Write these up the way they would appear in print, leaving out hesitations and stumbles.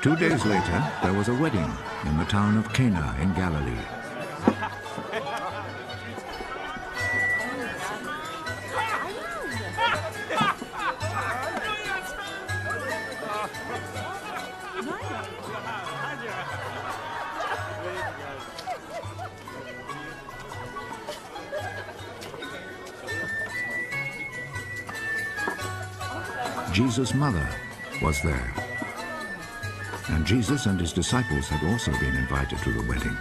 2 days later, there was a wedding in the town of Cana in Galilee. Jesus' mother was there, and Jesus and his disciples had also been invited to the wedding.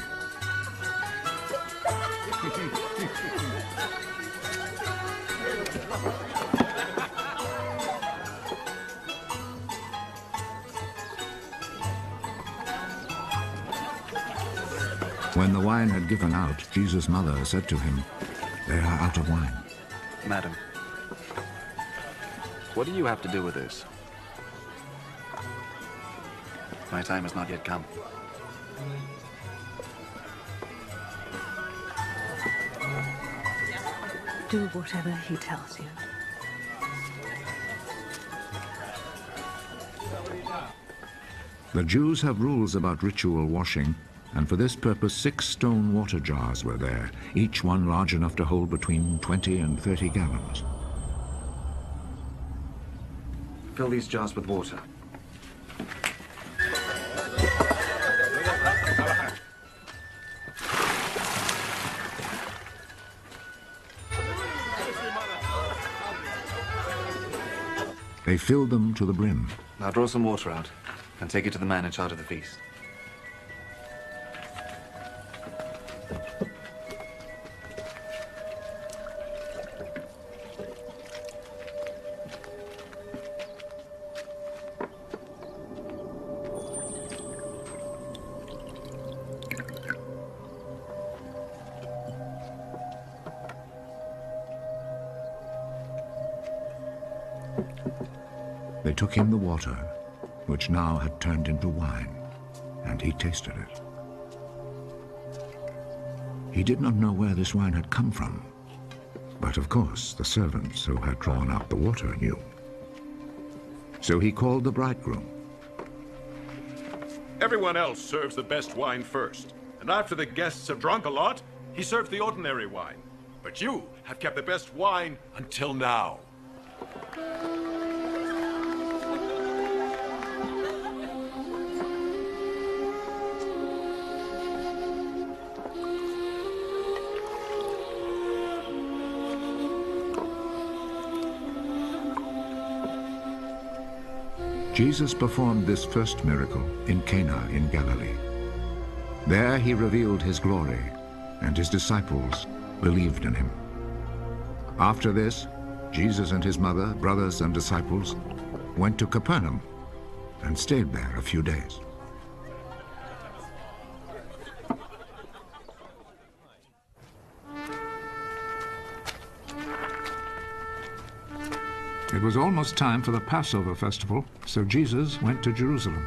When the wine had given out, Jesus' mother said to him, "They are out of wine." Madam, what do you have to do with this? My time has not yet come. Do whatever he tells you. The Jews have rules about ritual washing, and for this purpose 6 stone water jars were there, each one large enough to hold between 20 and 30 gallons. Fill these jars with water. They filled them to the brim. Now draw some water out and take it to the man in charge of the feast. They took him the water, which now had turned into wine, and he tasted it. He did not know where this wine had come from, but of course the servants who had drawn out the water knew. So he called the bridegroom. Everyone else serves the best wine first, and after the guests have drunk a lot, he serves the ordinary wine. But you have kept the best wine until now. Jesus performed this first miracle in Cana in Galilee. There he revealed his glory, and his disciples believed in him. After this, Jesus and his mother, brothers, and disciples went to Capernaum and stayed there a few days. It was almost time for the Passover festival, so Jesus went to Jerusalem.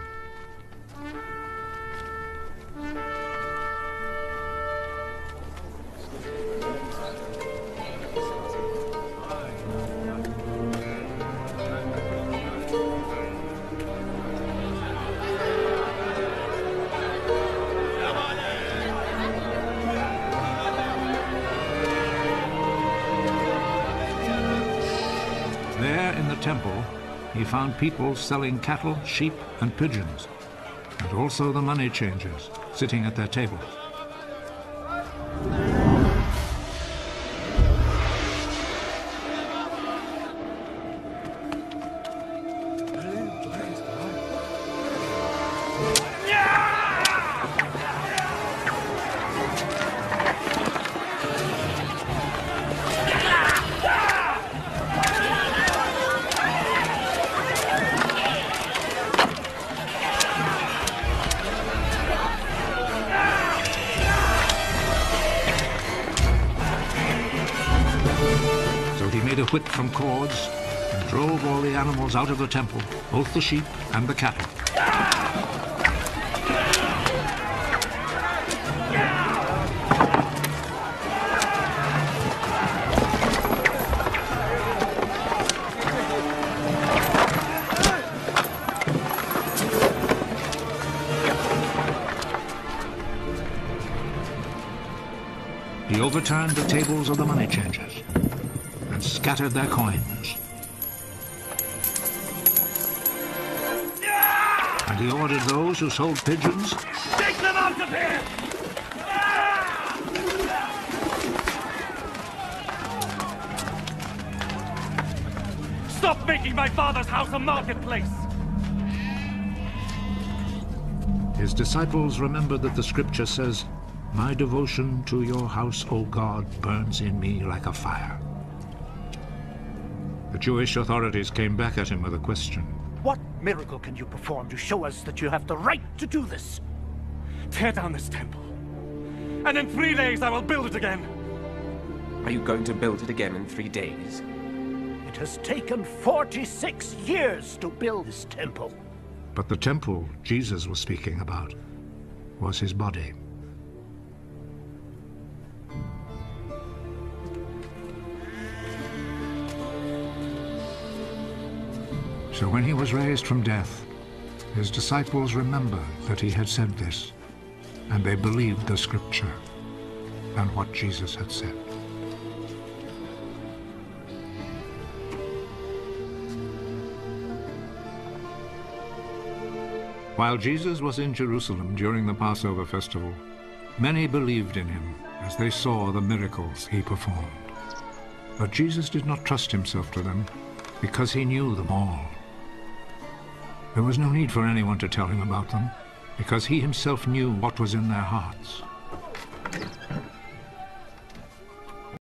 There in the temple, he found people selling cattle, sheep, and pigeons, and also the money changers sitting at their tables. A whip from cords and drove all the animals out of the temple, both the sheep and the cattle. he overturned the tables of the money changers and scattered their coins. And he ordered those who sold pigeons, "Take them out of here!" Stop making my father's house a marketplace! His disciples remembered that the scripture says, "My devotion to your house, O God, burns in me like a fire." The Jewish authorities came back at him with a question. What miracle can you perform to show us that you have the right to do this? Tear down this temple, and in 3 days I will build it again. Are you going to build it again in 3 days? It has taken 46 years to build this temple. But the temple Jesus was speaking about was his body. So when he was raised from death, his disciples remembered that he had said this, and they believed the scripture and what Jesus had said. While Jesus was in Jerusalem during the Passover festival, many believed in him as they saw the miracles he performed. But Jesus did not trust himself to them because he knew them all. There was no need for anyone to tell him about them because he himself knew what was in their hearts.